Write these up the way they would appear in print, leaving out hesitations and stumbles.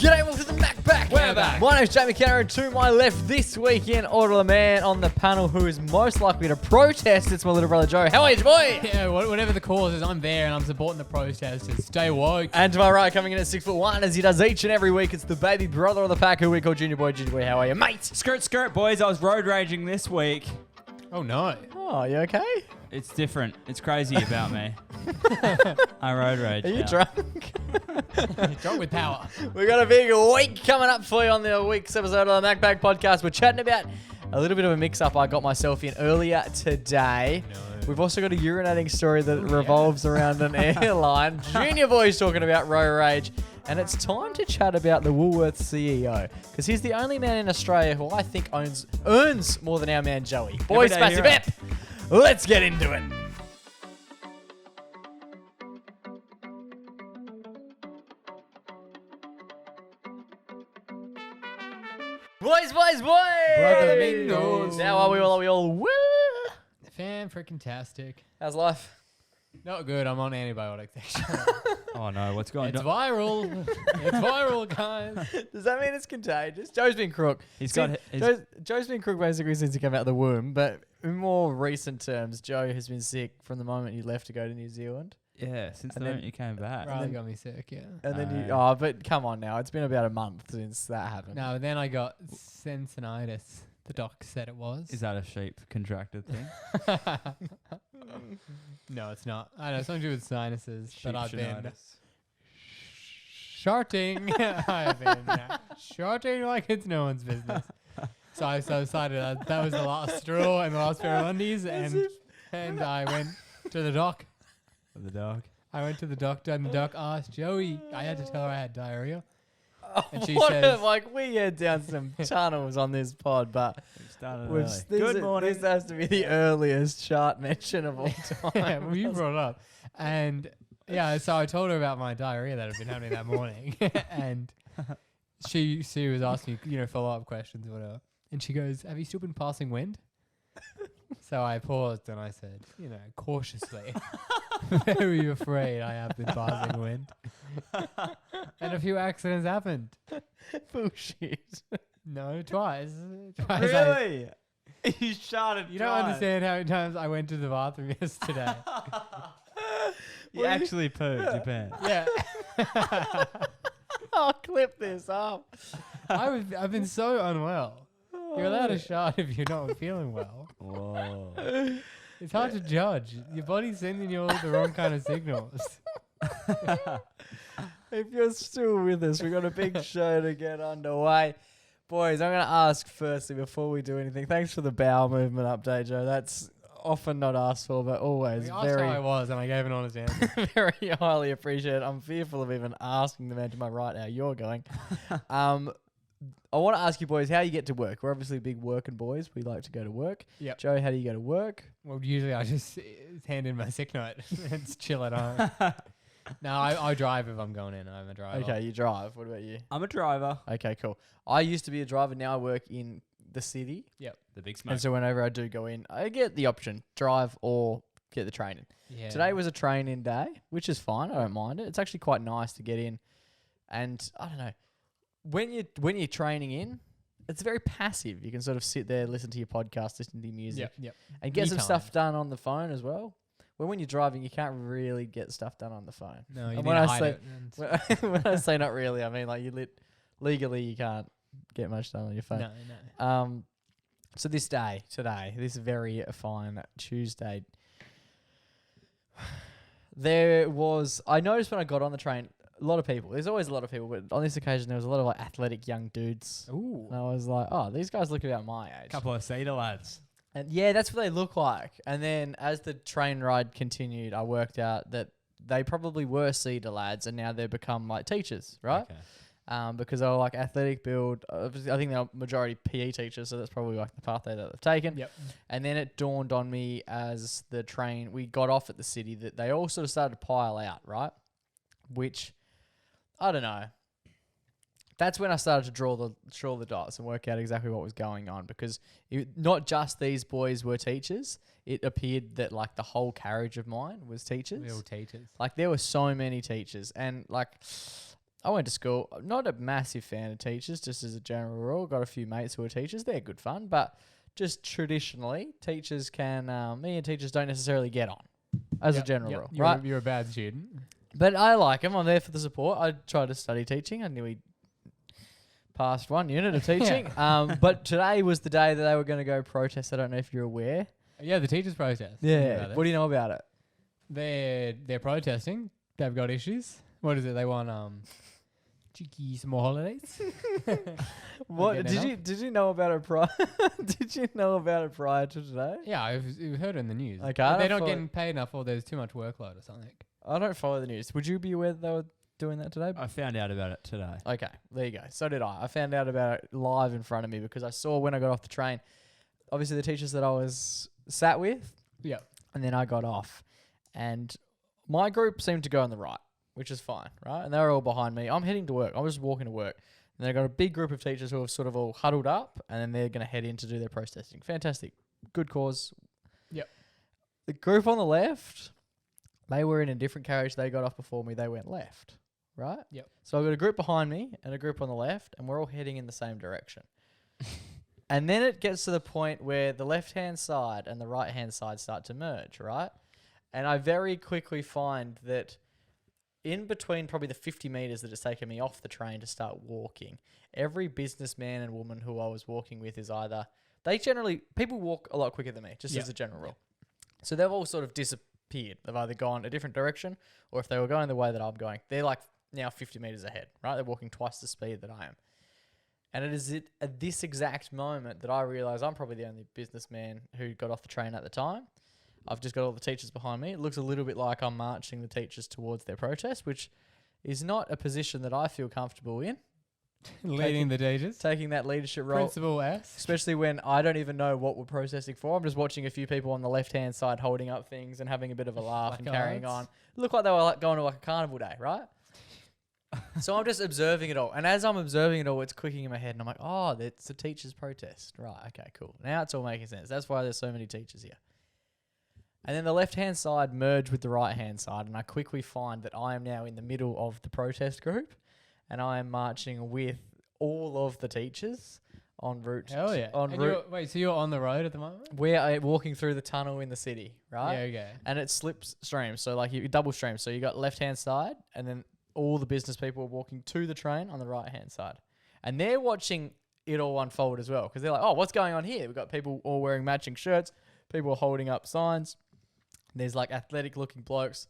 G'day, welcome to the MacPack. We're back. My name's Jamie Kenner, and to my left this week in order the man on the panel who is most likely to protest, it's my little brother Joe. How are you, boy? Yeah, whatever the cause is, I'm there and I'm supporting the protesters. Stay woke. And to my right, coming in at 6'1", as he does each and every week, it's the baby brother of the pack who we call Junior Boy. Junior Boy, how are you, mate? Skirt, skirt, boys. I was road raging this week. Oh no. Oh, you okay? It's different. It's crazy about me. I road rage. Are you now. drunk? Drunk with power. We got a big week coming up for you on the week's episode of the MacPack podcast. We're chatting about a little bit of a mix-up I got myself in earlier today. No. We've also got a urinating story that revolves around an airline. Junior Boy's talking about road rage. And it's time to chat about the Woolworths CEO. Because he's the only man in Australia who I think earns more than our man Joey. Boys, Everyday massive hero. ep. Let's get into it. Boys. Brother Mingos. Now are we all woo? Fan freaking tastic. How's life? Not good. I'm on antibiotics. Oh no, what's going It's on? viral. It's viral, guys. Does that mean it's contagious? Joe's been crook. He's got Joe's been crook basically since he came out of the womb, but in more recent terms, Joe has been sick from the moment he left to go to New Zealand. yeah, since the And then- moment you came back. Riley got me sick, yeah. And then Oh. but come on now, it's been about a month since that happened. No, then I got sensinitis. The doc said it was. Is that a sheep contracted thing? No, it's not. I know something to do with sinuses, but I've been Sheepshinitis. shorting. I have been shorting like it's no one's business. So I decided that was the last straw and the last pair of undies, and I went to the doc. For the dog. I went to the doctor, and the doc asked Joey. I had to tell her I had diarrhea. And she What says- like we head down some tunnels on this pod, but We've started we've, early. this, Good morning. This has to be the earliest chart mention of all time. Yeah, well, you brought it up, and yeah, so I told her about my diarrhea that had been happening that morning, and she was asking me, follow up questions or whatever, and she goes, "Have you still been passing wind?" So I paused and I said, cautiously, very afraid I have been passing wind, and a few accidents happened. Bullshit. No, twice. Really? You shot it. You don't understand how many times I went to the bathroom yesterday. You actually pooped your pants. Yeah. I'll clip this up. I've been so unwell. You're allowed a shot if you're not feeling well. Whoa. It's hard to judge. Your body's sending you all the wrong kind of signals. If you're still with us, we've got a big show to get underway. Boys, I'm going to ask firstly before we do anything. Thanks for the bowel movement update, Joe. That's often not asked for, but always You asked how I very, was, and I gave an honest answer. very highly appreciated. I'm fearful of even asking the man to my right how you're going. I want to ask you boys how you get to work. We're obviously big working boys. We like to go to work. Yep. Joe, how do you go to work? Well, usually I just hand in my sick note and chill at home. No, I drive if I'm going in. I'm a driver. Okay, you drive. What about you? I'm a driver. Okay, cool. I used to be a driver. Now I work in the city. The big smoke. And so whenever I do go in, I get the option, drive or get the train in. Yeah. Today was a train-in day, which is fine. I don't mind it. It's actually quite nice to get in. And I don't know, when you're training in, it's very passive. You can sort of sit there, listen to your podcast, listen to your music, Yep. and get some Me stuff time. done on the phone as well. When you're driving, you can't really get stuff done on the phone. No, you And need when to I hide say- it. When I say not really, I mean like legally you can't get much done on your phone. No. So this very fine Tuesday, I noticed when I got on the train, a lot of people. There's always a lot of people, but on this occasion there was a lot of like athletic young dudes. Ooh. And I was like, oh, these guys look about my age. Couple of cedar lads. And yeah, that's what they look like. And then as the train ride continued, I worked out that they probably were cedar lads and now they've become like teachers, right? Okay. Because they were like athletic build. I think they're majority PE teachers, so that's probably like the path that they've taken. Yep. And then it dawned on me as we got off at the city that they all sort of started to pile out, right? Which, I don't know. That's when I started to draw the dots and work out exactly what was going on, because not just these boys were teachers. It appeared that like the whole carriage of mine was teachers. Real teachers. Like there were so many teachers, and like I went to school. Not a massive fan of teachers, just as a general rule. Got a few mates who are teachers. They're good fun, but just traditionally, teachers can. Me and teachers don't necessarily get on, as a general rule, right? You're a bad student. But I like them. I'm there for the support. I tried to study teaching. I nearly passed one unit of teaching. But today was the day that they were going to go protest. I don't know if you're aware. Yeah, the teachers protest. Yeah. What do you know about it? They're protesting. They've got issues. What is it? They want some more holidays. What did you know about it prior? Did you know about it prior to today? Yeah, I've heard it in the news. Okay, They're not getting paid enough, or there's too much workload or something. I don't follow the news. Would you be aware that they were doing that today? I found out about it today. Okay, there you go. So did I. I found out about it live in front of me because I saw when I got off the train, obviously the teachers that I was sat with. Yeah. And then I got off. And my group seemed to go on the right, which is fine, right? And they were all behind me. I'm heading to work. I was just walking to work. And they've got a big group of teachers who have sort of all huddled up, and then they're going to head in to do their protesting. Fantastic. Good cause. Yep. The group on the left, they were in a different carriage. They got off before me. They went left, right? Yep. So I've got a group behind me and a group on the left, and we're all heading in the same direction. And then it gets to the point where the left-hand side and the right-hand side start to merge, right? And I very quickly find that in between probably the 50 meters that it's taken me off the train to start walking, every businessman and woman who I was walking with is either... People walk a lot quicker than me, just as a general rule. So they've all sort of disappeared. They've either gone a different direction, or if they were going the way that I'm going, they're like now 50 meters ahead, right? They're walking twice the speed that I am. And it is at this exact moment that I realise I'm probably the only businessman who got off the train at the time. I've just got all the teachers behind me. It looks a little bit like I'm marching the teachers towards their protest, which is not a position that I feel comfortable in. Leading the teachers. Taking that leadership role. Principal S. Especially when I don't even know what we're protesting for. I'm just watching a few people on the left-hand side holding up things and having a bit of a laugh and carrying on. It looked like they were like going to like a carnival day, right? So I'm just observing it all. And as I'm observing it all, it's clicking in my head. And I'm like, oh, it's a teacher's protest. Right, okay, cool. Now it's all making sense. That's why there's so many teachers here. And then the left-hand side merged with the right-hand side, and I quickly find that I am now in the middle of the protest group, and I am marching with all of the teachers en route. Hell yeah. So you're on the road at the moment? We're walking through the tunnel in the city, right? Yeah, okay. And it slips streams, so like you double stream. So you got left-hand side, and then all the business people are walking to the train on the right-hand side. And they're watching it all unfold as well, because they're like, oh, what's going on here? We've got people all wearing matching shirts, people holding up signs. There's like athletic looking blokes.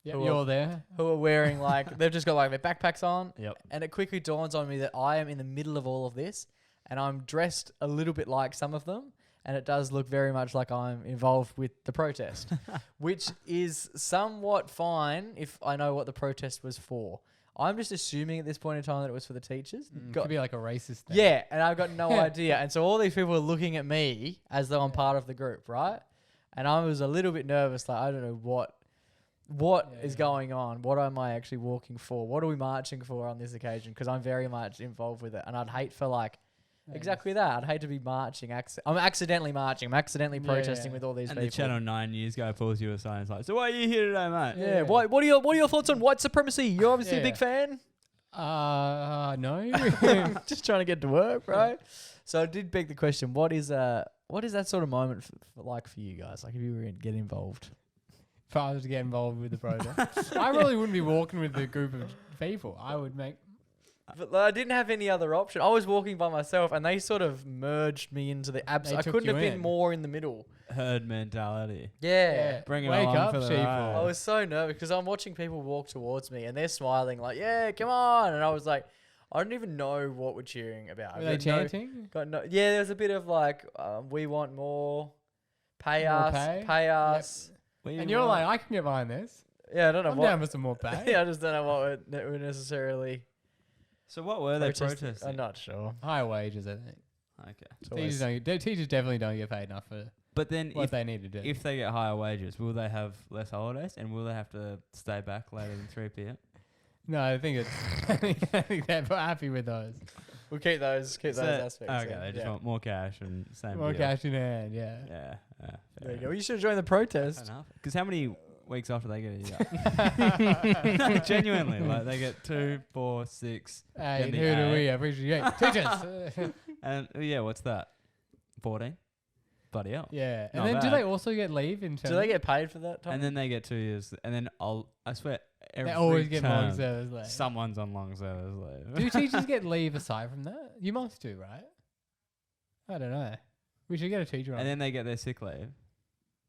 Yeah, you're there. Who are wearing like, they've just got like their backpacks on. Yep. And it quickly dawns on me that I am in the middle of all of this, and I'm dressed a little bit like some of them. And it does look very much like I'm involved with the protest, which is somewhat fine if I know what the protest was for. I'm just assuming at this point in time that it was for the teachers. Could be like a racist thing. Yeah, and I've got no idea. And so all these people are looking at me as though I'm part of the group, right? And I was a little bit nervous, like, I don't know what is going on. What am I actually walking for? What are we marching for on this occasion? Because I'm very much involved with it. And I'd hate for like, exactly that. I'd hate to be marching. I'm accidentally marching. I'm accidentally protesting with all these people. And the Channel 9 News guy pulls you aside and is like, so why are you here today, mate? Yeah. What are your thoughts on white supremacy? You're obviously a big fan. No. Just trying to get to work, bro. So I did beg the question, what is that sort of moment like for you guys? Like if you were to get involved? If I was to get involved with the protest, I really wouldn't be walking with a group of people. I would make... But I didn't have any other option. I was walking by myself, and they sort of merged me into the abs. I couldn't have been more in the middle. Herd mentality. Yeah. Bring it Wake on up, for the sheeple. ride. I was so nervous because I'm watching people walk towards me, and they're smiling like, yeah, come on. And I was like, I don't even know what we're cheering about. Were they chanting? Yeah, there's a bit of like, we want more. Pay More us. pay? Pay us. And you're like, I can get behind this. Yeah, I don't know I'm what. down for some more pay. Yeah, I just don't know what we're necessarily... So what were they protesting? I'm not sure. Higher wages, I think. Okay. Teachers definitely don't get paid enough for But then what they need to do. if they get higher wages, will they have less holidays and will they have to stay back later than 3 p.m.? No, I think I think they're happy with those. We'll keep those aspects. Okay, they just want more cash and same More deal. cash in hand, yeah. Yeah. There you go. You should join the protest. Because how many weeks after they get it. No, genuinely, like they get 2, 4, 6. Hey, then who the do A. we appreciate? Teachers. And yeah, what's that? 14. Bloody hell. Yeah. And Not then do bad. they also get leave in term? Do they get paid for that time? And then they get 2 years, and then I swear every They always get long term, service leave. someone's on long service leave. Do teachers get leave aside from that? You must do, right? I don't know. We should get a teacher on. And then they get their sick leave.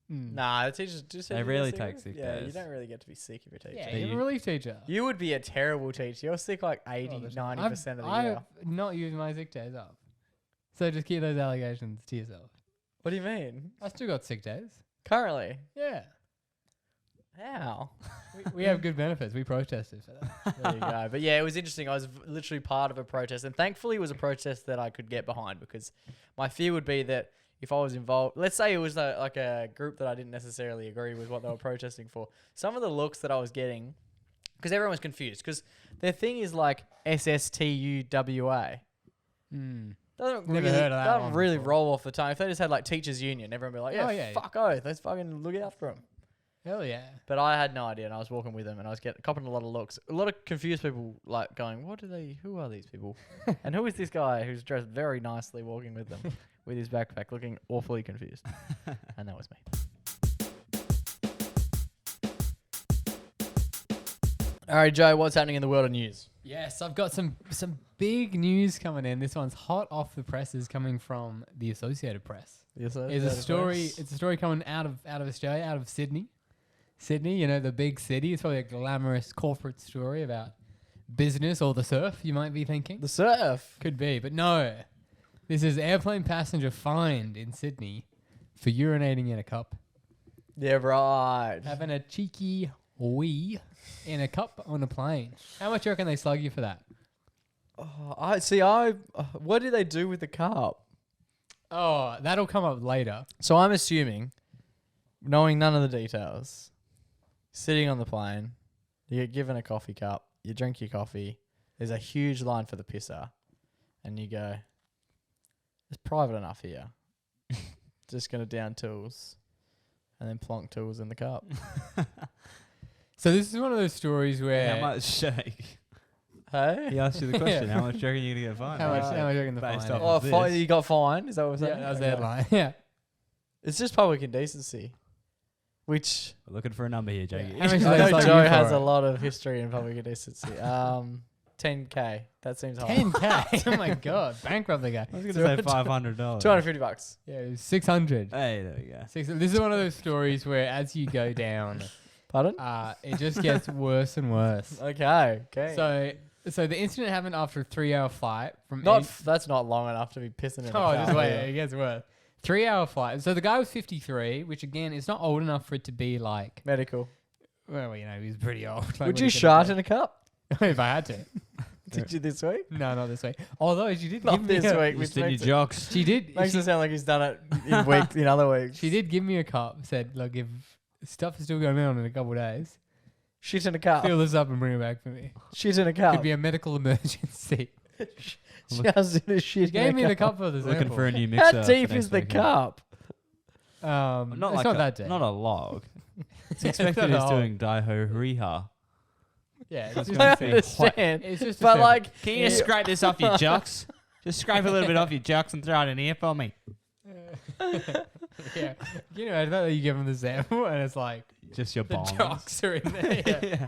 Nah, the teachers do. They rarely take sick Yeah, you days. don't really get to be sick if you're a teacher. Yeah, They you're a u- relief teacher. You would be a terrible teacher. You're sick like 80, Oh, that's 90% of the I've year. not used my sick days up. So just keep those allegations to yourself. What do you mean? I still got sick days. Currently? Yeah. How? We have good benefits. We protested for that. There you go. But yeah, it was interesting. I was literally part of a protest, and thankfully it was a protest that I could get behind, because my fear would be that if I was involved, let's say it was like a group that I didn't necessarily agree with what they were protesting for, some of the looks that I was getting, because everyone was confused, because their thing is like SSTUWA. Doesn't Never really, heard of that doesn't one really before. roll off the tongue. If they just had like teachers union, everyone would be like, yeah, Oh, yeah. fuck oath, let's fucking look after them. Hell yeah. But I had no idea, and I was walking with them, and I was copping a lot of looks. A lot of confused people, like, going, who are these people? And who is this guy who's dressed very nicely walking with them with his backpack, looking awfully confused? And that was me. All right, Joe, what's happening in the world of news? Yes, I've got some big news coming in. This one's hot off the presses, coming from the Associated Press. Yes, It's a story. It's a story coming out of Australia, out of Sydney. Sydney, you know, the big city. It's probably a glamorous corporate story about business or the surf. You might be thinking the surf. could be, but no. This is airplane passenger fined in Sydney for urinating in a cup, Yeah, right. having a cheeky wee in a cup on a plane. How much you reckon they slug you for that? Oh, what did they do with the cup? Oh, that'll come up later. So I'm assuming, knowing none of the details, sitting on the plane, you get given a coffee cup, you drink your coffee, there's a huge line for the pisser, and you go, it's private enough here. Just going to down tools, and then plonk tools in the cup. So this is one of those stories where How much shake? Hey? He asked you the question. How much do you reckon you're going to get fined? how much you reckon the Based fine off is? of Oh, this. you got fined? Is that what we're Yeah, saying? that was the Okay. headline. Yeah. It's just public indecency, which We're looking for a number here, Jakey. How much do I they know slug you Joe for has it? a lot of history in public indecency. 10K. That seems high. 10K. Oh my god, bankrupt the guy. I was going to say $500. $250. Yeah, it was 600. Hey, there we go. This is one of those stories where as you go down, Pardon? it just gets worse and worse. Okay. So the incident happened after a 3-hour flight from. That's not long enough to be pissing in. Oh, the just car. wait, it gets worse. 3-hour flight. So the guy was 53, which again is not old enough for it to be like. Medical. Well, you know, he was pretty old. Like, Would what you are shart gonna in a cup? do? If I had to. Did you this week? No, not this week. Although she did Not give me this a, week. You Which did your makes, jocks. She did. makes she, it sound like he's done it in other weeks. she did give me a cup. Said, look, if stuff is still going on in a couple of days, Shit in a cup. fill this up and bring it back for me. Shit in a cup. Could be a medical emergency. Just in a She shit gave in me a the cup. cup for the Looking sample. for a new mixer. How for deep next is the weekend. cup? It's Not like not a, that deep. Not a log. It's It's expected not it's a doing daiho. Yeah, it's That's just gonna I be understand. It's just a But sample. like, Can you just scrape this off your jocks? Just scrape a little bit off your jocks and throw it in here for me. Yeah, you know, I thought you give them the sample and it's like Just your the balls. jocks are in there. Yeah.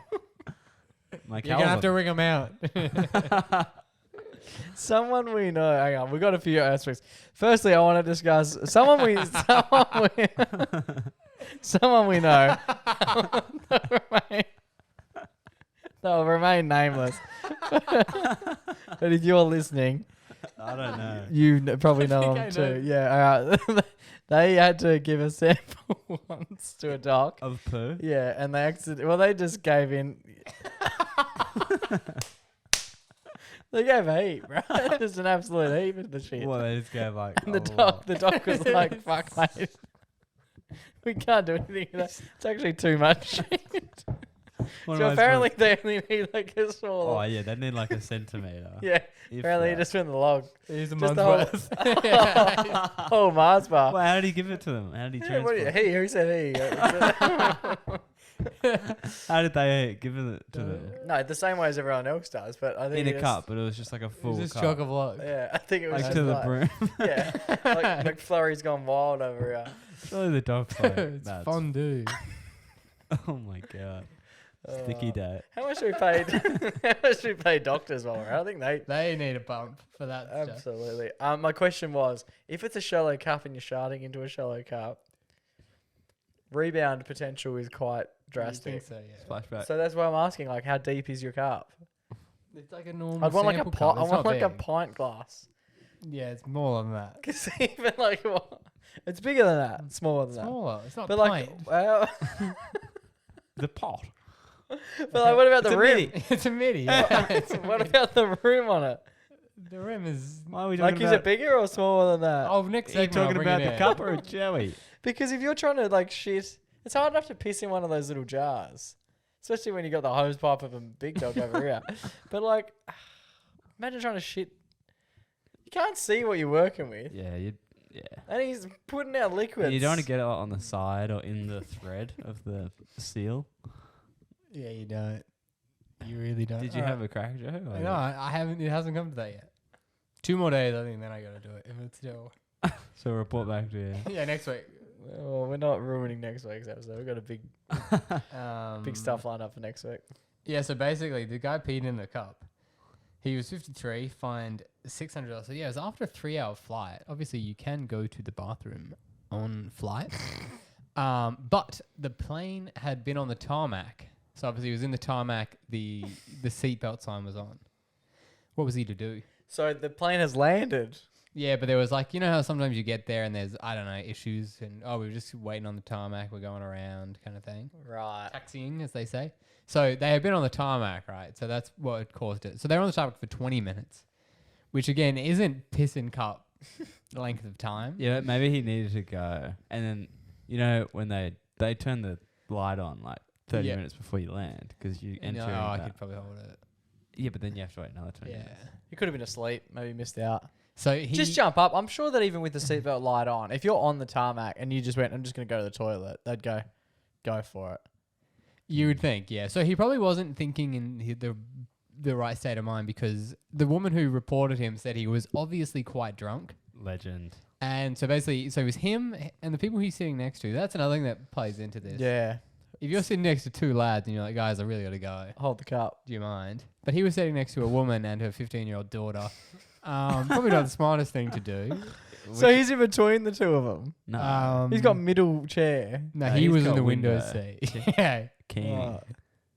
My You're gonna have to ring them out. someone we know. Hang on, we've got a few aspects. Firstly, I want to discuss someone we know. They'll remain nameless. But if you're listening, I don't know. you probably know think them I too. know. Yeah, all right. They had to give a sample once to a doc. Of poo? Yeah, and they just gave in. They gave a heap, right? Just an absolute heap of the shit. Well, they just gave like. And a lot. the doc was like, "Fuck, mate, we can't do anything with that. It's actually too much shit." One So of those apparently they only need like a ones- small. Oh yeah, they need like a centimeter. Yeah, If apparently he that. just went in the log. Here's a Just month's the whole- worth. Oh, Mars bar. Well, how did he give it to them? How did he Yeah, transport? who said he? How did they give it to them? No, the same way as everyone else does, but I think In a it's- cup, but it was just like a It full was just cup. chock a block. Yeah, I think it was Like just to the like, brim. yeah, like McFlurry's gone wild over here. Surely the dog plate. It's That's- fondue. Oh my god. Sticky date. How much do we pay? How much do we pay doctors while we're out? I think they They need a bump for that stuff. absolutely. My question was, if it's a shallow cup and you're sharding into a shallow cup, rebound potential is quite You drastic. think so, yeah. Splashback. So that's why I'm asking, like, how deep is your cup? It's like a normal I'd want like a sample pint. cup. I It's want not like a big. pint glass. Yeah, it's more than that. Cause even like it's bigger than that, smaller than Smaller. It's not that. But pint. like, well, The pot. but like, what about It's the a rim? mini. It's a midi. Yeah, it's a What midi. about the rim on it? The rim is. Why are we Like, talking is about? it bigger or smaller than that? Oh, next Are you segment I'll talking bring about it the in. cup or a jelly? Because if you're trying to like shit, it's hard enough to piss in one of those little jars, especially when you got the hose pipe of a big dog over here. But like, imagine trying to shit. You can't see what you're working with, Yeah, yeah. and he's putting out liquids. And you don't want to get it on the side or in the thread of the seal. Yeah, you don't. You really don't. Did you have a crack, Joe? or No, I haven't. It hasn't come to that yet. 2 more days, I think, then I gotta do it. If it's still. So report back to you. Yeah, next week. Well, we're not ruining next week's episode. We've got a big Big stuff lined up for next week. Yeah, so basically, the guy peed in the cup. He was 53, fined $600. So yeah, it was after a 3-hour flight. Obviously, you can go to the bathroom on flight. But the plane had been on the tarmac. So obviously, he was in the tarmac. The seatbelt sign was on. What was he to do? So the plane has landed. Yeah, but there was like, you know how sometimes you get there and there's, I don't know, issues and, oh, we're just waiting on the tarmac, we're going around kind of thing. Right. Taxiing, as they say. So they had been on the tarmac, right? So that's what had caused it. So they were on the tarmac for 20 minutes, which again isn't piss and cup length of time. Yeah, maybe he needed to go. And then, you know, when they turn the light on like 30 Yeah. minutes before you land because you And enter. you're like, oh, I that. could probably hold it. Yeah, but then you have to wait another 20 Yeah. minutes. You could have been asleep. Maybe missed out. So he Just jump up. I'm sure that even with the seatbelt light on, if you're on the tarmac and you just went, I'm just going to go to the toilet, they'd go for it. You would think, yeah. So he probably wasn't thinking in the right state of mind because the woman who reported him said he was obviously quite drunk. Legend. And so basically, so it was him and the people he's sitting next to. That's another thing that plays into this. Yeah. If you're sitting next to 2 lads and you're like, guys, I really got to go. Hold the cup. Do you mind? But he was sitting next to a woman and her 15-year-old daughter. Probably not the smartest thing to do. So he's in between the two of them. No. He's got middle chair. No, No, he he's was in got the window window. seat. Yeah, King. Oh,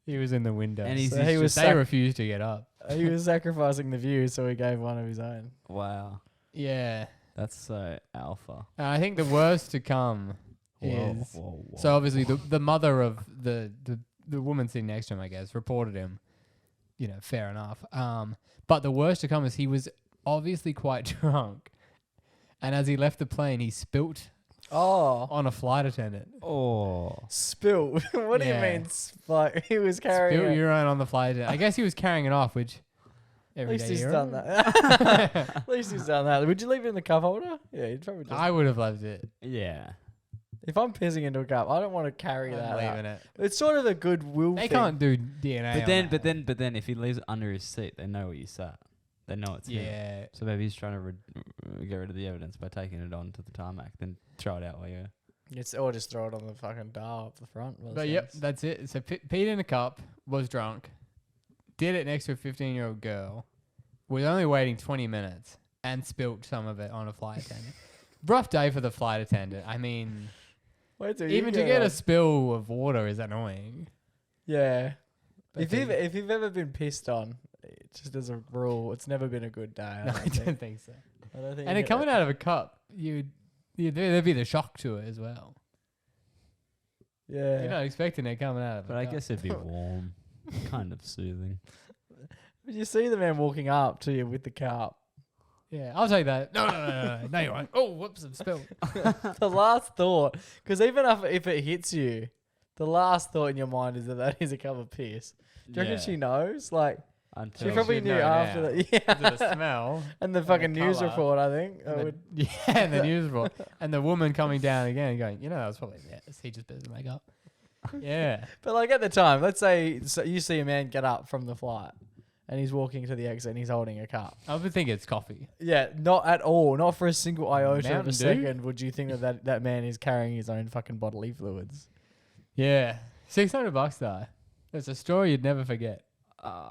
he was in the window. And he's So he was they refused to get up. he was sacrificing the view, so he gave one of his own. Wow. Yeah. That's so alpha. And I think the worst to come Whoa, is... whoa, whoa. So obviously the mother of the woman sitting next to him, I guess, reported him. You know, fair enough. But the worst to come is he was obviously quite drunk. And as he left the plane, he spilt Oh. on a flight attendant. Oh. Spilled. What do you Yeah. mean? Like he was carrying Spilt it. urine on the flight attendant. I guess he was carrying it off, which... At every least day he's urine. done that. At least he's done that. Would you leave it in the cup holder? Yeah, you'd probably just. I would have loved it. Yeah. If I'm pissing into a cup, I don't want to carry I'm that. leaving Out. it. It's sort of a goodwill They thing. can't do DNA. But then if he leaves it under his seat, they know where you sat. They know it's him. Yeah. So maybe he's trying to get rid of the evidence by taking it onto the tarmac, then throw it out while you're... Or just throw it on the fucking dial up the front. by the But yep, sounds. that's it. So peed in a cup, was drunk, did it next to a 15-year-old girl, was only waiting 20 minutes, and spilt some of it on a flight attendant. Rough day for the flight attendant. I mean, Wait till even you to get a on. spill of water is annoying. Yeah. But If you've ever been pissed on, just as a rule, it's never been a good day. I No, don't I think. don't think so. I don't think And you it get coming that. out of a cup, there'd be the shock to it as well. Yeah. You're not expecting it coming out of a But I cup. guess it'd be warm. Kind of soothing. But you see the man walking up to you with the cup. Yeah, I'll take that. No, you won't. Oh, whoops, I've spilled. The last thought, because even if it hits you, the last thought in your mind is that is a cup of piss. Do you reckon she knows? Like, Until she probably should knew know after now. that. Because Yeah. of the smell. And the the fucking news colour. report, I think. I And would, and the news report. And the woman coming down again and going, that was probably, yes, he just better make up. Yeah. But like at the time, let's say you see a man get up from the flight and he's walking to the exit and he's holding a cup. I would think it's coffee. Yeah, not at all. Not for a single iota of Mountain a Dew? second would you think that man is carrying his own fucking bodily fluids. Yeah. $600 though. It's a story you'd never forget.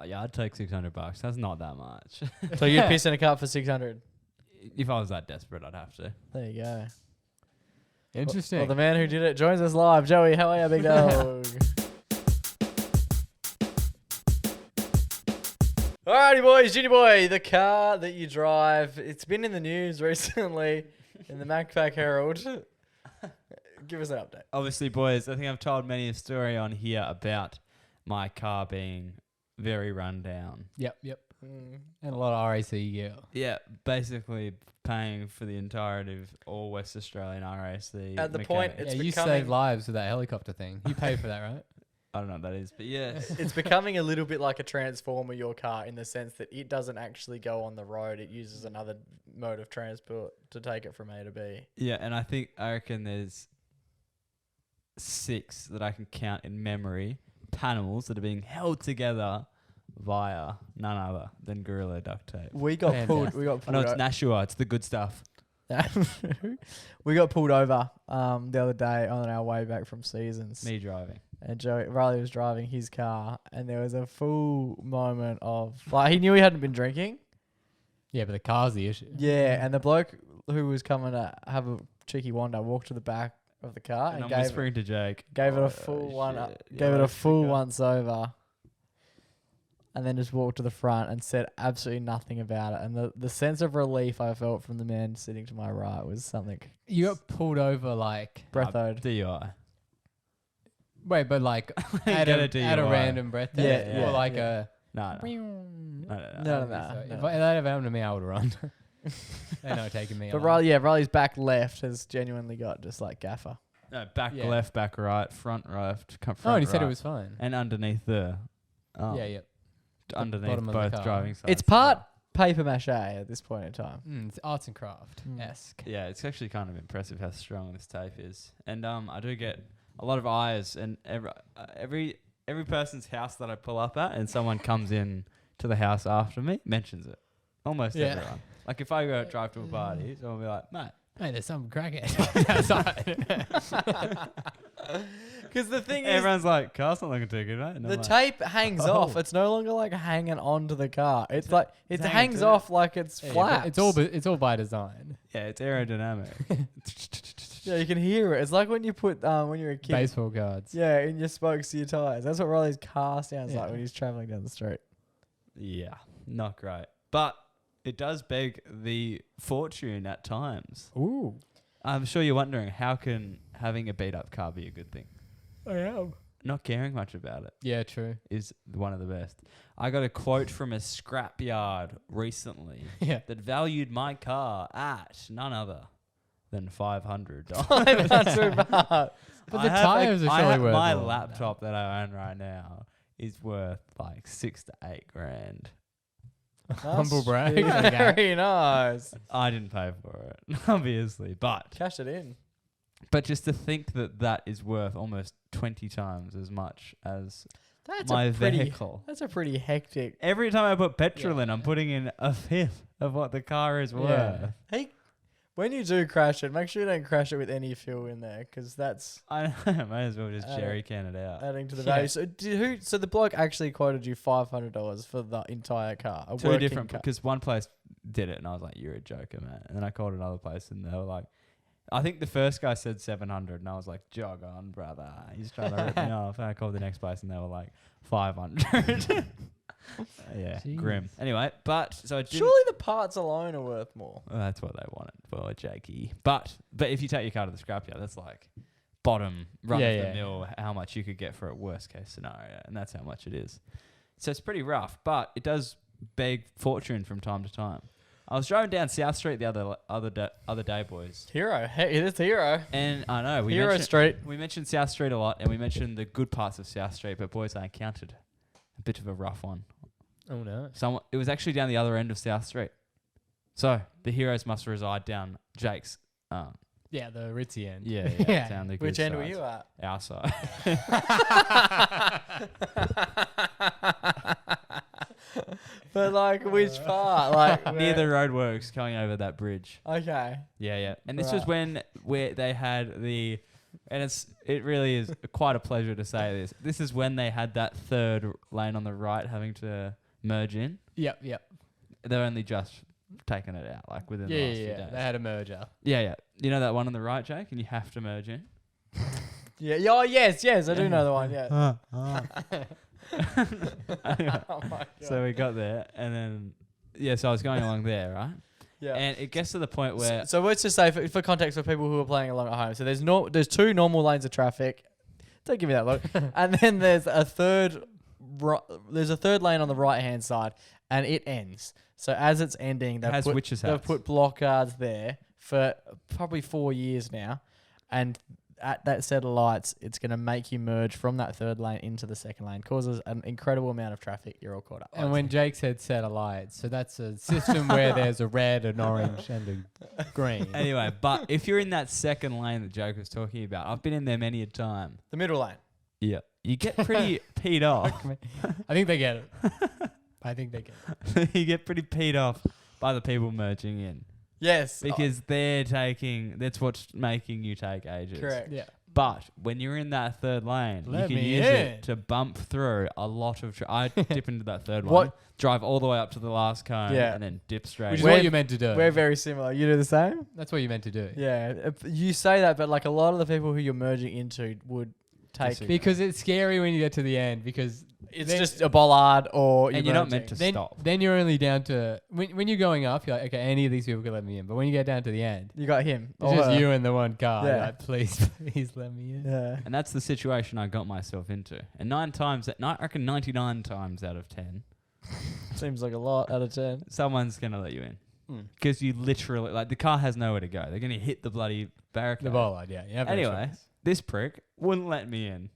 Yeah, I'd take $600. That's not that much. So you'd piss in a cup for 600. If I was that desperate, I'd have to. There you go. Interesting. Well, the man who did it joins us live. Joey, how are you, big dog? Alrighty, boys. Junior boy, the car that you drive. It's been in the news recently in the MacPack Herald. Give us an update. Obviously, boys, I think I've told many a story on here about my car being very run down. Yep. And a lot of RAC gear. Yeah, basically paying for the entirety of all West Australian RAC. At the point, mechanics. it's You becoming- saved lives with that helicopter thing. You paid for that, right? I don't know what that is, but yes. It's becoming a little bit like a transformer, your car, in the sense that it doesn't actually go on the road. It uses another mode of transport to take it from A to B. Yeah, and I reckon there's 6 that I can count in memory panels that are being held together via none other than Gorilla duct tape. We got pulled. Fantastic. We got Oh pulled. no, it's Nashua. It's the good stuff. We got pulled over the other day on our way back from Seasons. Me driving. And Riley was driving his car, and there was a full moment of like he knew he hadn't been drinking. Yeah, but the car's the issue. Yeah, and the bloke who was coming to have a cheeky wander walked to the back of the car And and I'm whispering to Jake. gave it "Oh, a full shit. gave Yeah, it a I full forgot." once over, and then just walked to the front and said absolutely nothing about it. And the sense of relief I felt from the man sitting to my right was something You got pulled over like... breathed. DUI. Wait, but like at Get a a DUI. random breath. Yeah, Or like yeah. No. No. If that ever happened to me, I would run. They're not taking me. But alive. Riley's back left has genuinely got just like gaffer. No, back Yeah. left, back right, front left, front Oh, and he right, said it was fine. and underneath the. Yeah. Underneath bottom of the both car. driving sides. It's part paper mache at this point in time. It's arts and craft esque. Yeah, it's actually kind of impressive how strong this tape is, and I do get a lot of eyes, and every person's house that I pull up at, and someone comes in to the house after me mentions it. Almost Yeah. everyone. Like if I go drive to a party, someone will be like, "Mate, Hey, there's some crackhead outside. Because the thing is, everyone's like, car's not looking too good, mate." And the I'm like, tape hangs Oh. off. It's no longer like hanging onto the car. It's like it it's hanging hangs to it. off like it's Yeah, but flaps. it's all by design. yeah, it's aerodynamic. Yeah, you can hear it. It's like when you put when you're a kid. Baseball cards. Yeah, in your spokes to your tires. That's what Riley's car sounds Yeah. like when he's traveling down the street. Yeah, not great, but it does beg the fortune at times. Ooh. I'm sure you're wondering, how can having a beat up car be a good thing? I am. Not caring much about it Yeah, true. is one of the best. I got a quote from a scrapyard recently Yeah. that valued my car at none other than $500. $500. But the tires are surely worth my more than laptop that I own right now is worth like $6 to $8 grand. Humble brag. Very nice. I didn't pay for it, obviously, but Cash it in. just to think that is worth almost 20 times as much as That's my a pretty. vehicle. That's a pretty hectic. Every time I put petrol Yeah. in, I'm putting in a fifth of what the car is worth. Hey, when you do crash it, make sure you don't crash it with any fuel in there, because that's I might as well just Uh, jerry can it out. adding to the Yeah. value. So So the bloke actually quoted you $500 for the entire car. A Two working different, car. because one place did it and I was like, "You're a joker, man." And then I called another place and they were like, I think the first guy said 700 and I was like, "Jog on, brother." He's trying to rip me off. And I called the next place and they were like 500. Yeah, Jeez. grim. Anyway, but so I didn't. Surely the parts alone are worth more. Well, that's what they wanted for Jakey. But if you take your car to the scrapyard, that's like bottom run Yeah, of the yeah. mill, how much you could get for a worst case scenario, and that's how much it is. So it's pretty rough, but it does beg fortune from time to time. I was driving down South Street the other day, boys, Hero. Hey, it is Hero. and I know Hero Street. we mentioned South Street a lot, and we mentioned the good parts of South Street, but boys, I encountered a bit of a rough one. Oh no. It was actually down the other end of South Street. So the heroes must reside down Jake's Yeah, the ritzy end. Yeah, Yeah. down the good Which end were sides. you at? Our side. But like, which part? Like Near the where- roadworks going over that bridge. Okay. Yeah. And this was Right. where they had the, and it really is quite a pleasure to say this. This is when they had that third lane on the right having to merge in. Yep. They're only just taken it out, like within the Yeah, last few yeah. days. They had a merger. Yeah. You know that one on the right, Jake, and you have to merge in. Yeah. Oh yes. I do know the one. Yeah. Anyway, Oh my god. so we got there, and then so I was going along there, right? Yeah. And it gets to the point where So let's just say for context for people who are playing along at home. So there's two normal lanes of traffic. Don't give me that look. And then there's a third lane on the right hand side, and it ends. So as it's ending, has witches' they've hats. put block guards there for probably 4 years now, and at that set of lights, it's going to make you merge from that third lane into the second lane. Causes an incredible amount of traffic. You're all caught up. And when Jake said set of lights, so that's a system where there's a red, an orange, and a green. Anyway, but if you're in that second lane that Joke was talking about, I've been in there many a time. the middle lane. Yeah. You get pretty peed off. I think they get it. You get pretty peed off by the people merging in. Yes. Because that's what's making you take ages. Correct. Yeah. But when you're in that third lane, Let you can me use in. it to bump through a lot of... I dip into that third one, What- drive all the way up to the last cone, Yeah. and then dip straight Which is in. what you meant to do. We're very similar. You do the same? That's what you meant to do. Yeah. You say that, but like a lot of the people who you're merging into would take... Disagree. Because it's scary when you get to the end because It's then- just a bollard or And you're not meant to then, stop. then you're only down to when you're going up, you're like, okay, any of these people could let me in. But when you get down to the end, You got him. it's or just her. you and the one car. Yeah. You're like, please let me in. Yeah. And that's the situation I got myself into. And I reckon 99 times out of 10, Seems like a lot out of 10. someone's going to let you in. Hmm. Because you literally, like, the car has nowhere to go. They're going to hit the bloody barricade. The bollard, yeah. You have no Anyway, choice. this prick wouldn't let me in.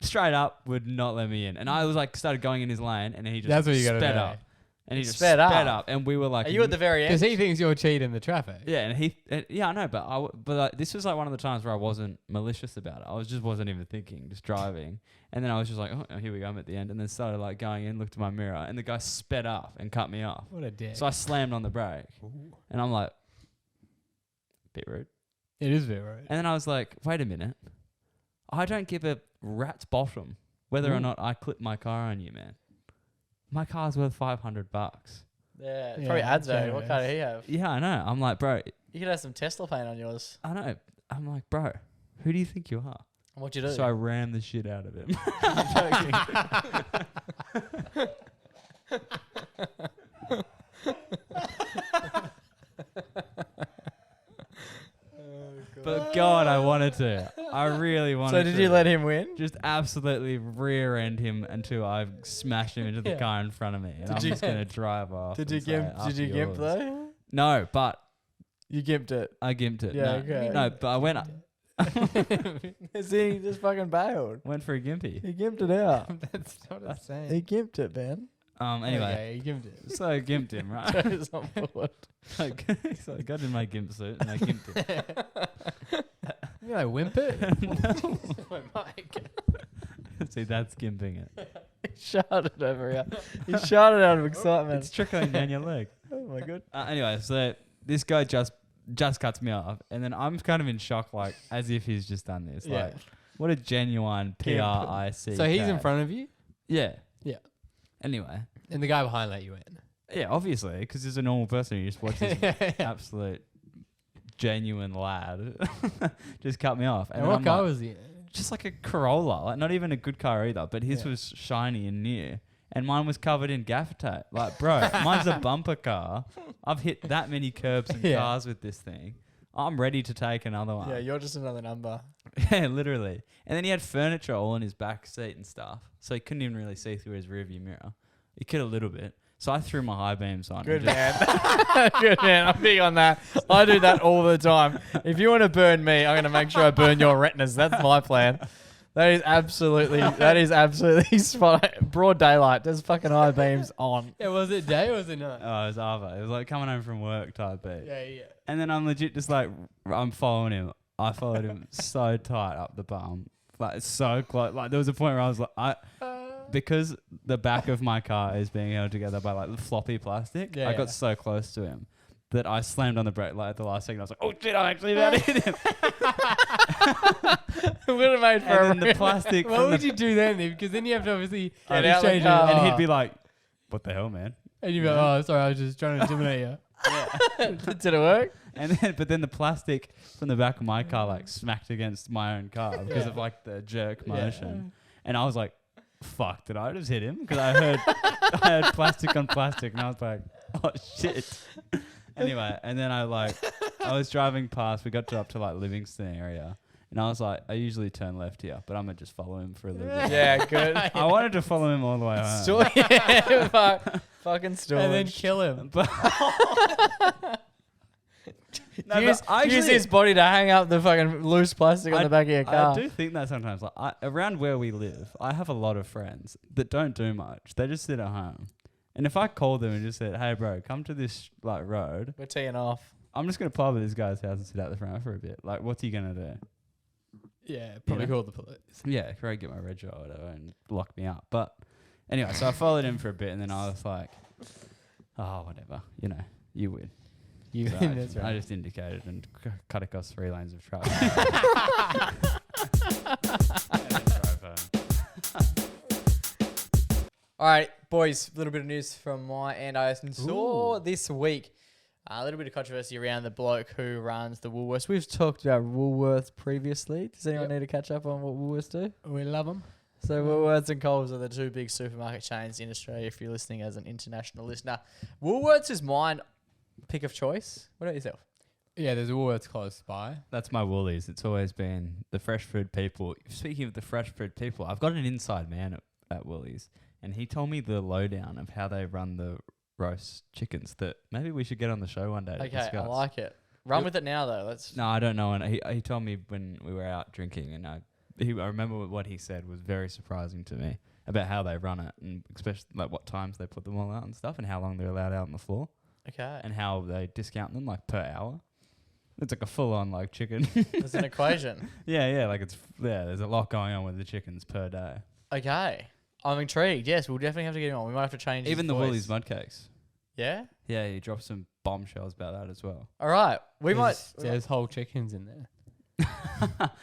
Straight up, would not let me in. And I was like, started going in his lane, and he just That's what you gotta sped do. up. And he just Sped sped up? up. And we were like... Are you at the very end? Because he thinks you're cheating the traffic. Yeah, I know, but like, this was like one of the times where I wasn't malicious about it. I wasn't even thinking, just driving. And then I was just like, oh, here we go, I'm at the end. And then started like going in, looked at my mirror, and the guy sped up and cut me off. What a dick. So I slammed on the brake, and I'm like, bit rude. It is very right. And then I was like, wait a minute, I don't give a rat's bottom whether or Mm. not I clip my car on you, man. My car's worth $500. Yeah, it Yeah, probably adds value. What generous. car did he have? Yeah, I know. I'm like, bro, You could have some Tesla paint on yours. I know. I'm like, bro, who do you think you are? What'd you do? So I rammed the shit out of him. But God, I wanted to. I really wanted to. So did you let him win? Just absolutely rear end him until I smashed him into the Yeah. car in front of me. And I'm you- just going to drive off. Did and you say, gimp? Did "After you gimp yours." though? No, but You gimped it. I gimped it. Yeah, no, okay. no, but I went See, he just fucking bailed. went for a gimpy. He gimped it out. That's not a He saying. gimped it, man. Anyway, Okay, you gimped it. so I gimped him, right? Joe's on board. So I got in my gimp suit and I gimped him. You like whimper? My mic. See, that's gimping it. He shouted over here. He shouted out of excitement. It's trickling down your leg. Oh my god. Anyway, so this guy just cuts me off, and then I'm kind of in shock, like as if he's just done this. Yeah. Like, what a genuine Gimp. PRIC. So he's in front of you, Yeah. Yeah. Anyway, and the guy behind let you in. yeah, obviously, because he's a normal person who just watches absolute genuine lad just cut me off. And then what I'm car like, was he in? just like a Corolla, like not even a good car either, but his Yeah. was shiny and new. And mine was covered in gaffer tape. Like, bro, mine's a bumper car. I've hit that many curbs and Yeah. cars with this thing. I'm ready to take another one. Yeah, you're just another number. Yeah, literally. And then he had furniture all in his back seat and stuff. So he couldn't even really see through his rearview mirror. He could a little bit. So I threw my high beams on. Good and just- man. Good man. I'm big on that. I do that all the time. If you want to burn me, I'm going to make sure I burn your retinas. That's my plan. That is absolutely spot. Broad daylight. There's fucking high beams on. Yeah, was it day or was it night? Oh, it was Ava. It was like coming home from work type beat. Yeah. And then I'm legit just like, I'm following him. I followed him so tight up the bum. Like, so close. Like, there was a point where I was like, because the back of my car is being held together by like the floppy plastic, I got so close to him that I slammed on the brake like at the last second. I was like, oh shit, I'm actually about to hit him. It would have made for And then the plastic. What would you do then? Because then you have to obviously Get out the exchange it. car. And he'd be like, what the hell, man? And you'd be like, oh, sorry, I was just trying to intimidate you. Did it work? But then the plastic from the back of my car like smacked against my own car because of like the jerk motion. And I was like, fuck, did I just hit him? Because I heard plastic on plastic, and I was like, oh shit. Anyway, and then I was driving past. We got up to like Livingston area, and I was like, I usually turn left here, but I'm gonna just follow him for a little bit. Yeah, good. I wanted to follow him all the way home. Fucking storage. And then kill him. But no, use but I use actually- his body to hang up the fucking loose plastic on the back of your car. I do think that sometimes, like around where we live, I have a lot of friends that don't do much. They just sit at home. And if I called them and just said, "Hey, bro, come to this like road," We're teeing off. I'm just gonna pull up at this guy's house and sit out the front for a bit. Like, what's he gonna do? Yeah, probably Yeah. call the police. Yeah, probably get my reg or whatever and lock me up. But anyway, so I followed him for a bit, and then I was like, "Oh, whatever. You know, you win." You So that's I right. just indicated and cut across 3 lanes of traffic. Drove home. All right, boys, a little bit of news from my end. I saw this week a little bit of controversy around the bloke who runs the Woolworths. We've talked about Woolworths previously. Does anyone need to catch up on what Woolworths do? We love them. So Woolworths and Coles are the 2 big supermarket chains in Australia if you're listening as an international listener. Woolworths is mine pick of choice. What about yourself? Yeah, there's a Woolworths close by. That's my Woolies. It's always been the fresh food people. Speaking of the fresh food people, I've got an inside man at Woolies, and he told me the lowdown of how they run the roast chickens that maybe we should get on the show one day to Okay, discuss. I like it. Run with it now, though. Let's. No, I don't know. And he told me when we were out drinking, and I remember what he said was very surprising to me about how they run it, and especially like what times they put them all out and stuff, and how long they're allowed out on the floor, Okay. and how they discount them like per hour. It's like a full-on like chicken. There's an equation. Yeah, like there's a lot going on with the chickens per day. Okay. I'm intrigued. Yes, we'll definitely have to get him on. We might have to change Even his the voice. Woolies mud cakes. Yeah? Yeah, he dropped some bombshells about that as well. All right. There's whole chickens in there.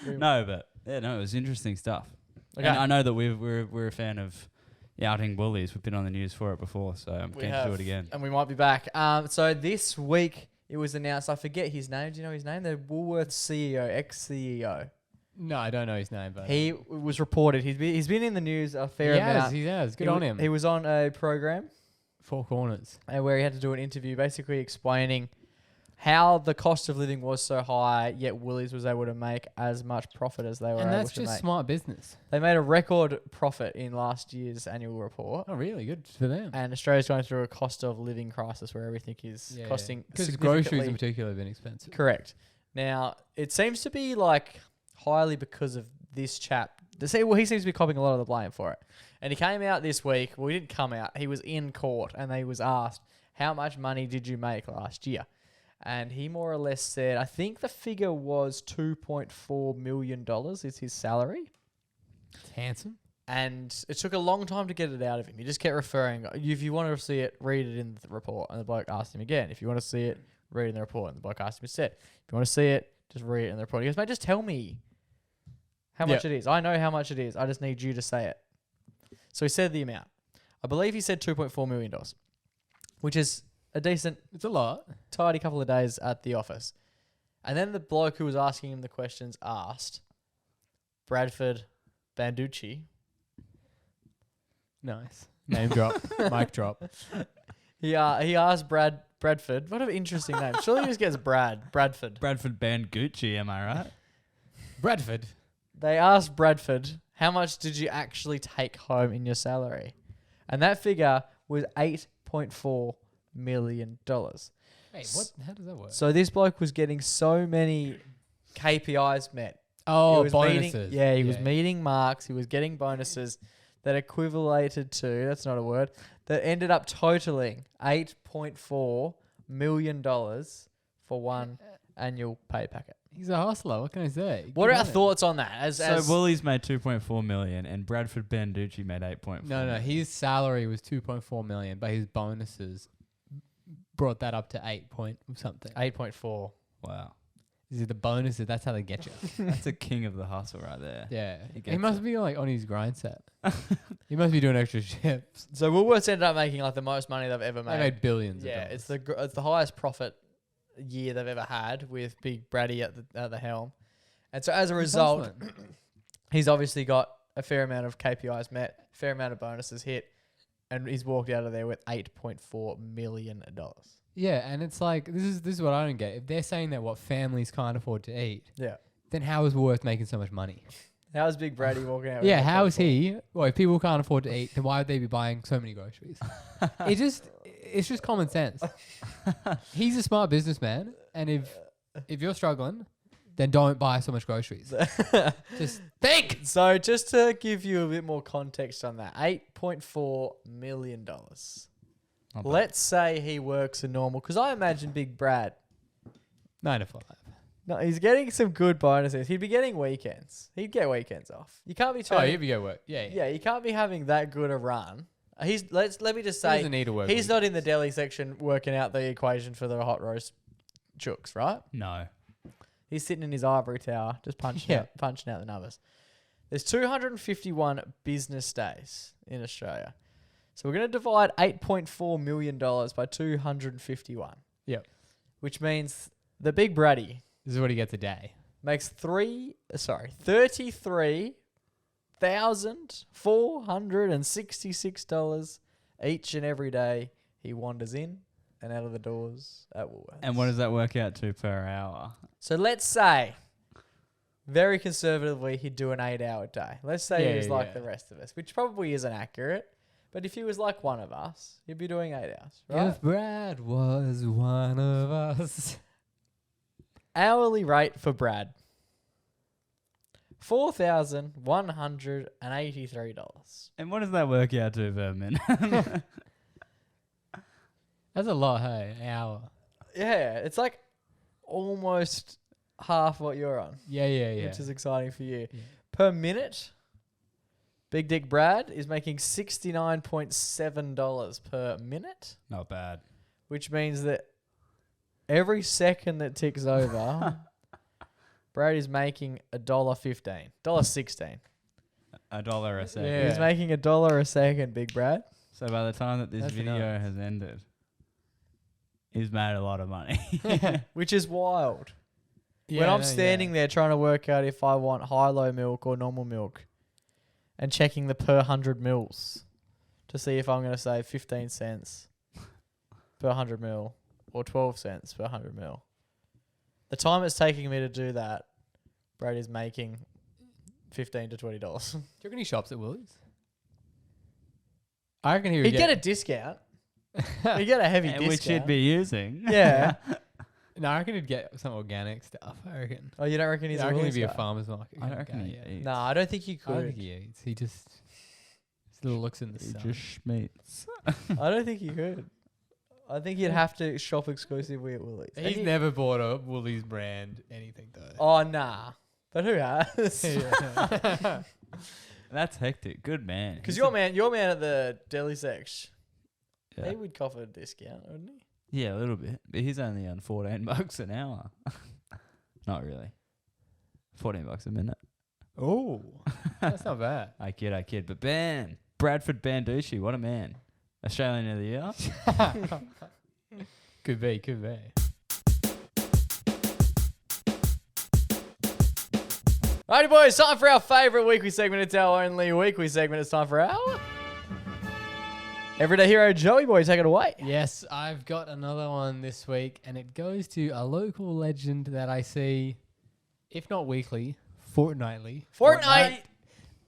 No, but yeah, no, it was interesting stuff. Okay. And I know that we're a fan of outing Woolies. We've been on the news for it before, so I'm keen to do it again. And we might be back. So this week it was announced, I forget his name. Do you know his name? The Woolworths CEO, ex-CEO. No, I don't know his name, but He was reported. He's been in the news a fair amount. He has. Good He on wa- him. He was on a program 4 corners. where he had to do an interview basically explaining how the cost of living was so high, yet Woolies was able to make as much profit as they were And able that's to just make. smart business. They made a record profit in last year's annual report. Oh, really? Good for them. And Australia's going through a cost of living crisis where everything is costing Because significantly. groceries in particular have been expensive. Correct. Now, it seems to be like highly because of this chap. He seems to be copping a lot of the blame for it. And he came out this week. Well, he didn't come out. He was in court and he was asked, how much money did you make last year? And he more or less said, I think the figure was $2.4 million is his salary. It's handsome. And it took a long time to get it out of him. He just kept referring, if you want to see it, read it in the report. And the bloke asked him again, if you want to see it, read it in the report. And the bloke asked him instead, if you want to see it, just read it in the report. He goes, mate, just tell me how much it is. I know how much it is. I just need you to say it. So he said the amount. I believe he said $2.4 million, which is a decent, It's a lot. tidy couple of days at the office. And then the bloke who was asking him the questions asked Bradford Banducci. Nice. Name drop. Mic drop. He asked Bradford. What an interesting name. Surely he just gets Bradford. Bradford banned Gucci, am I right? Bradford. They asked Bradford, how much did you actually take home in your salary? And that figure was $8.4 million. Wait, what? How does that work? So this bloke was getting so many KPIs met. Oh, He was bonuses. He was meeting marks. He was getting bonuses that equivalated to, that's not a word, that ended up totaling $8.4 million for one annual pay packet. He's a hustler. What can I say? What Good are our on him. thoughts on that? So Woolies made 2.4 million and Bradford Banducci made 8.4. No. His salary was 2.4 million, but his bonuses brought that up to 8 point something. 8.4. Wow. Is it the bonuses? That's how they get you. That's a king of the hustle right there. Yeah. He He gets must it. be like on his grind set. He must be doing extra shifts. So Woolworths ended up making like the most money they've ever They made. made billions. Yeah, of it's dollars. it's the highest profit year they've ever had with Big Braddy at the helm. And so as a result, Hustling. he's obviously got a fair amount of KPIs met, fair amount of bonuses hit, and he's walked out of there with $8.4 million. Yeah, and it's like this is what I don't get. If they're saying that what families can't afford to eat, Yeah. then how is Woolworth making so much money? How's Big Braddy walking out? With Yeah, how is 8.4? he? Well, if people can't afford to eat, then why would they be buying so many groceries? It's just common sense. He's a smart businessman, and if you're struggling, then don't buy so much groceries. Just think. So just to give you a bit more context on that, $8.4 million. Not bad. Let's say he works a normal, because I imagine Big Brad, 9 to 5. no, he's getting some good bonuses. He'd be getting weekends. He'd get weekends off. You can't be Oh, turning, here we go work. Yeah. yeah, you can't be having that good a run. Let me just He doesn't say, need to work. he's not in the deli section working out the equation for the hot roast chooks, right? No. He's sitting in his ivory tower, just punching out the numbers. There's 251 business days in Australia. So we're going to divide $8.4 million by 251. Yep. Which means the Big Braddy This is what he gets a day. makes $33,466 each and every day he wanders in and out of the doors at Woolworths. And what does that work out to per hour? So let's say, very conservatively, he'd do an 8-hour day. Let's say he was Yeah, like yeah. the rest of us, which probably isn't accurate. But if he was like one of us, he'd be doing 8 hours, right? If Brad was one of us. Hourly rate for Brad, $4,183. And what does that work out to per minute? That's a lot, hey? An hour. Yeah, it's like almost half what you're on, Yeah. which is exciting for you. Yeah. Per minute, Big Dick Brad is making $69.7 per minute, Not bad. which means that every second that ticks over, Brad is making $1.15, $1.16. $1 a second. Yeah. He's making $1 a second, Big Brad. So by the time that this That's video nuts. has ended, he's made a lot of money. Which is wild. Yeah, When I'm no, standing there trying to work out if I want high-low milk or normal milk and checking the per 100 mils to see if I'm going to save 15 cents per 100 mil or 12 cents per 100 mil. The time it's taking me to do that, Brady's making $15 to $20. Do you reckon he shops at Woolies? I reckon he would He'd get a discount. He'd get a heavy discount. Which he'd be using. Yeah. No, I reckon he'd get some organic stuff. I reckon. Oh, you don't reckon he's I a reckon he'd Woolies be a guy? farmer's market. I kind don't of reckon guy, he yeah. eats. No, I don't think he I don't could. think he eats. He just little looks in the He sun. just schmeats. I don't think he could. I think he'd have to shop exclusively at Woolies. And He's he- never bought a Woolies brand anything though. Oh, nah. But who has? Yeah. That's hectic. Good man. Because He's your a- man at the deli section, Yeah. he would cough a discount, wouldn't he? Yeah, a little bit. But he's only on $14 an hour. Not really. $14 a minute. Oh, that's not bad. I kid. But Bradford Banducci, what a man. Australian of the Year. Could be. Righty, boys, time for our favourite weekly segment. It's our only weekly segment. It's time for our Everyday Hero. Joey boy, take it away. Yes, I've got another one this week, and it goes to a local legend that I see, if not weekly, fortnightly. Fortnite.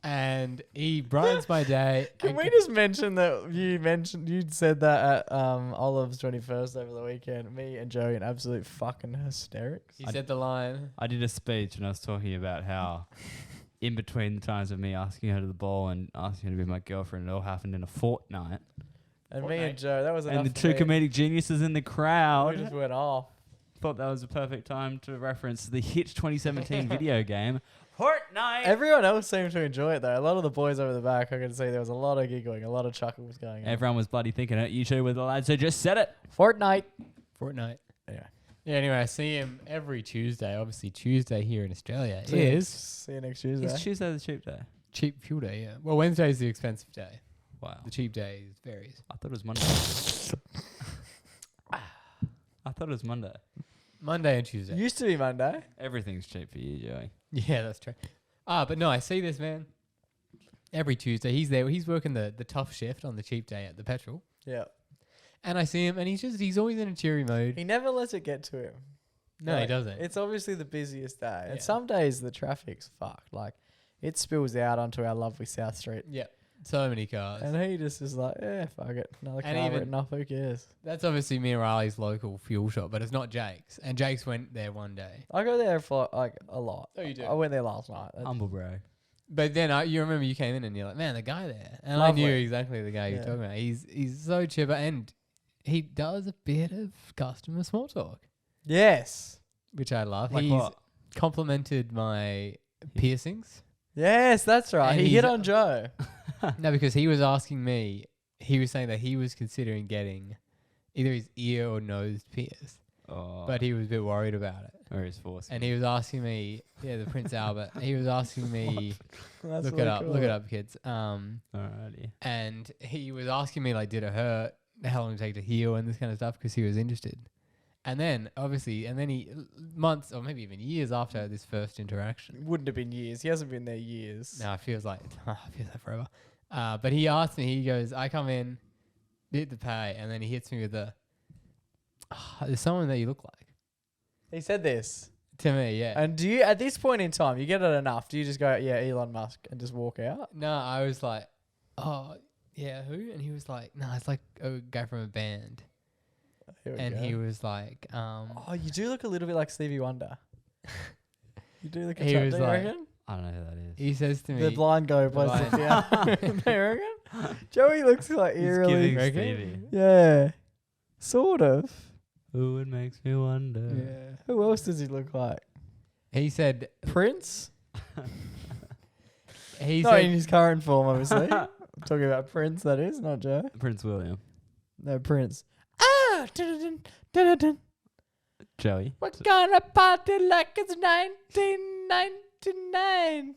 And he brightens my day. Can and we just mention that you said that at Olive's 21st over the weekend? Me and Joey in absolute fucking hysterics. He said the line. I did a speech and I was talking about how in between the times of me asking her to the ball and asking her to be my girlfriend, it all happened in a fortnight. And me and Joe, that was enough And the for two me. comedic geniuses in the We crowd just went off. thought that was a perfect time to reference the hit 2017 video game, Fortnite. Everyone else seemed to enjoy it though. A lot of the boys over the back, I could see there was a lot of giggling, a lot of chuckles going on. Everyone was bloody thinking it. You two were the lads who just said it. Fortnite. Yeah. Yeah, anyway, I see him every Tuesday. Obviously, Tuesday here in Australia is See you next Tuesday. It's Tuesday the cheap day. cheap fuel day, yeah. Well, Wednesday is the expensive day. Wow. The cheap day varies. I thought it was Monday. I thought it was Monday. Monday and Tuesday. Used to be Monday. Everything's cheap for you, Joey. Yeah, that's true. But no, I see this man every Tuesday. He's there. He's working the tough shift on the cheap day at the petrol. Yeah. And I see him, and he's always in a cheery mode. He never lets it get to him. No, he doesn't. It's obviously the busiest day. Yeah. And some days the traffic's fucked. Like, it spills out onto our lovely South Street. Yeah, so many cars. And he just is like, yeah, fuck it. Another car And even- written off, who cares? That's obviously me and Riley's local fuel shop, but it's not Jake's. And Jake's went there one day. I go there for like a lot. Oh, you do? I went there last night. Humble bro. But then you remember you came in and you're like, man, the guy there. And Lovely. I knew exactly the guy you're Yeah. talking about. He's so chipper, and he does a bit of customer small talk, Yes. which I love. Like He's what? complimented my piercings. Yes, that's right. And He he's- hit on Joe. No, because he was asking me, he was saying that he was considering getting either his ear or nose pierced, Oh, but he was a bit worried about it. or his force. And he was asking me, the Prince Albert, he was asking me, That's look what it they up, call look it up, kids. Alrighty. And he was asking me, like, did it hurt? How long did it take to heal and this kind of stuff, because he was interested. And then, obviously, he, months or maybe even years after this first interaction, Wouldn't have been years. He hasn't been there years. no, it feels like forever. But he asked me, he goes, I come in, hit the pay, and then he hits me with the, there's someone that you look like. He said this. To me, yeah. And do you, at this point in time, you get it enough? Do you just go, yeah, Elon Musk, and just walk out? No, I was like, oh, yeah, who? And he was like, no, it's like a guy from a band. Here we And go. he was like, Oh, you do look a little bit like Stevie Wonder. You do look a He chap, was do you like- reckon? I don't know who that is. he says to me, The blind guy who plays the piano. Do you reckon? Joey looks like He's eerily. giving reckon? Stevie. Yeah. Sort of. Ooh, it makes me wonder. yeah. Who else does he look like? He said, Prince? he Not in said, his current form, obviously. I'm talking about Prince, that is, not Joe. Prince William. No, Prince. Ah! Dun-dun-dun, dun-dun-dun. Joey. We're gonna party like it's 1999.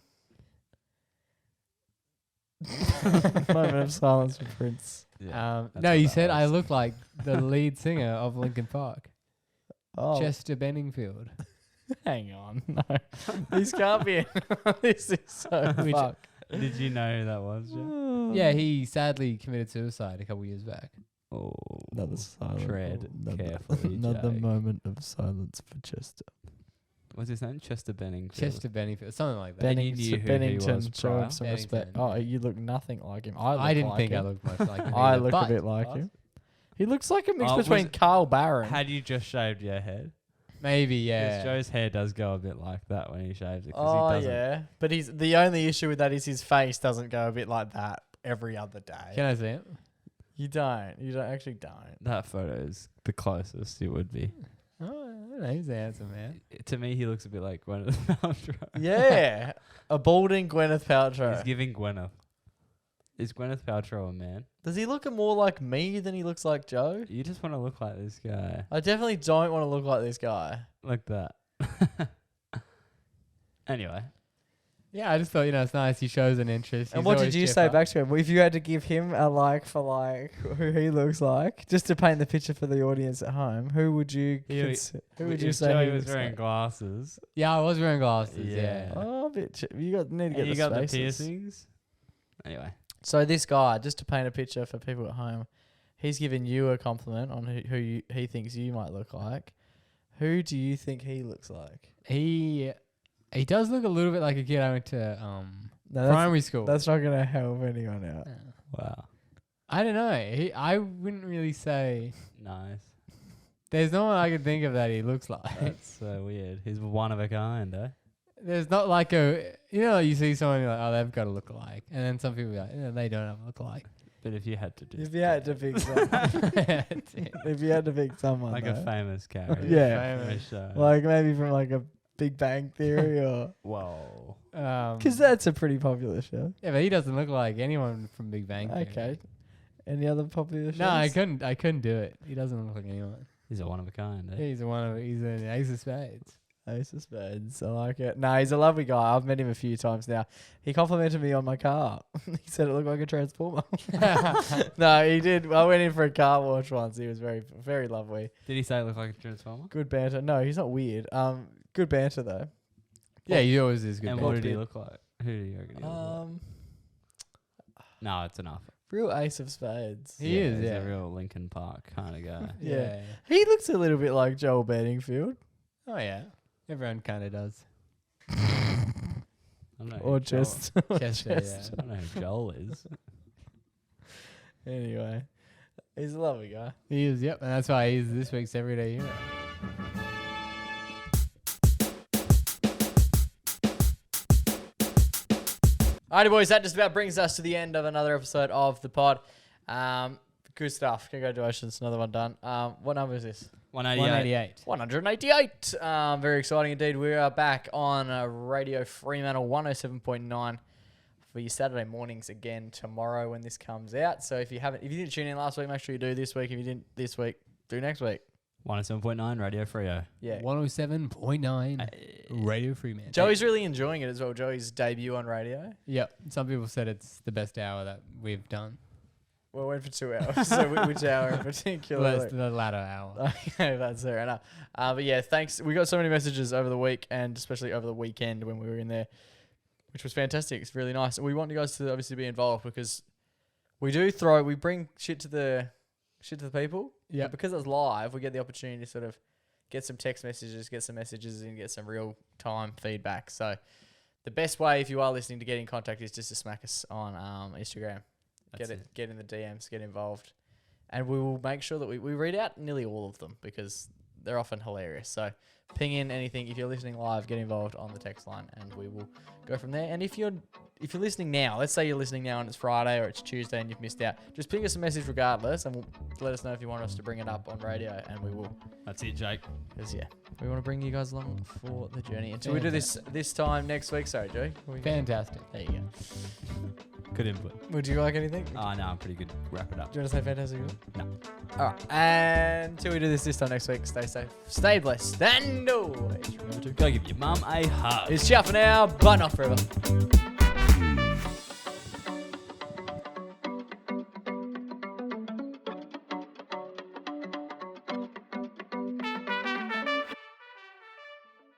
Moment of silence for Prince. That's no, what you that said I was. look like the lead singer of Linkin Park, Oh, Chester Benningfield. hang on. No. This can't be. This is so Which- fucked. Did you know who that was, Joe? Yeah, he sadly committed suicide a couple years back. Oh, Another silence. tread carefully, Another Jake. moment of silence for Chester. What's his name? Chester Benningfield. Chester Benningfield, something like that. Ben- you knew who he Bennington, was show him prior? some respect. Bennington, Oh, yeah. you look nothing like him. I didn't like think him. I looked much like him. I either, look a but bit like him. He looks like a mix Oh, between was- Carl Barron. Had you just shaved your head? maybe, 'Cause yeah. Joe's hair does go a bit like that when he shaves it. 'Cause Oh he doesn't. yeah, but he's the only issue with that is his face doesn't go a bit like that every other day. Can I see it? You don't. You don't actually don't. That photo is the closest it would be. Oh, I don't know. He's a handsome man. To me, he looks a bit like Gwyneth Paltrow. Yeah, a balding Gwyneth He's Paltrow. giving Gwyneth. Is Gwyneth Paltrow a man? Does he look more like me than he looks like Joe? You just want to look like this guy. I definitely don't want to look like this guy. Like that. Anyway. Yeah, I just thought, it's nice. He shows an interest. And He's what did always you say chipper. back to him? Well, if you had to give him a like for like who he looks like, just to paint the picture for the audience at home, who would you who would you If say Joey he was looks wearing like? glasses. Yeah, I was wearing glasses. Yeah. Yeah. Oh, a bit. You need to get And you the got spaces. the piercings. Anyway. So this guy, just to paint a picture for people at home, he's given you a compliment on he thinks you might look like. Who do you think he looks like? He does look a little bit like a kid I went to No, that's, primary school. that's not going to help anyone out. Yeah. Wow. I don't know. I wouldn't really say. Nice. There's no one I can think of that he looks like. That's so weird. He's one of a kind, eh? There's not like you see someone you're like, oh, they've got a look alike, and then some people are like, they don't have a look alike. But if you had to do If you had to pick someone, if you had to pick someone, like though. a famous character. Yeah. for a show. Like maybe from like a Big Bang Theory or Whoa. because that's a pretty popular show. Yeah, but he doesn't look like anyone from Big Bang Theory. Okay. Any other popular shows? No, I couldn't do it. He doesn't look like anyone. He's a one of a kind. Eh? He's an ace of spades. Ace of Spades. I like it. No, he's a lovely guy. I've met him a few times now. He complimented me on my car. He said it looked like a transformer. No, he did. I went in for a car wash once. He was very, very lovely. Did he say it looked like a transformer? Good banter. No, he's not weird. Good banter though. Yeah, he always is good. And banter. what did he look like? Who do you reckon he looked like? No, it's enough. Real Ace of Spades. He is, He's yeah. a real Linkin Park kind of guy. Yeah. He looks a little bit like Joel Bedingfield. Oh yeah. Everyone kind of does. I don't know who Or Joel- just. Chester, Chester. I don't know who Joel is. Anyway. He's a lovely guy. He is. Yep, and that's why he's this week's everyday hero. Alrighty, boys, that just about brings us to the end of another episode of the pod. Good stuff. Congratulations, another one done. What number is this? 188. 188. Very exciting indeed. We are back on Radio Fremantle 107.9 for your Saturday mornings again tomorrow when this comes out. So if you didn't tune in last week, make sure you do this week. If you didn't this week, do next week. 107.9 Radio Freo. Yeah. 107.9 Radio Fremantle. Joey's really enjoying it as well. Joey's debut on radio. Yep. Some people said it's the best hour that we've done. Well, we went for 2 hours. So which hour in particular? Well, it's the latter hour. Okay, that's fair enough. But yeah, thanks. We got so many messages over the week and especially over the weekend when we were in there, which was fantastic. It's really nice. And we want you guys to obviously be involved because we bring shit to the people. Yeah. But because it's live, we get the opportunity to sort of get some text messages, get some messages and get some real time feedback. So the best way if you are listening to get in contact is just to smack us on Instagram. Get in the DMs, get involved. And we will make sure that we read out nearly all of them because they're often hilarious. So ping in anything. If you're listening live, get involved on the text line and we will go from there. And if you're listening now, let's say you're listening now and it's Friday or it's Tuesday and you've missed out, just ping us a message regardless and let us know if you want us to bring it up on radio and we will. That's it, Jake. Because yeah, we want to bring you guys along for the journey. Until we do this time next week. Sorry, Joey. Fantastic. There you go. Good input. Would you like anything? Oh, no, I'm pretty good. Wrap it up. Do you want to say fantastic? No. All right. And until we do this time next week, stay safe, stay blessed, and always remember to Go give your mum a hug. It's Shat for now, but not forever.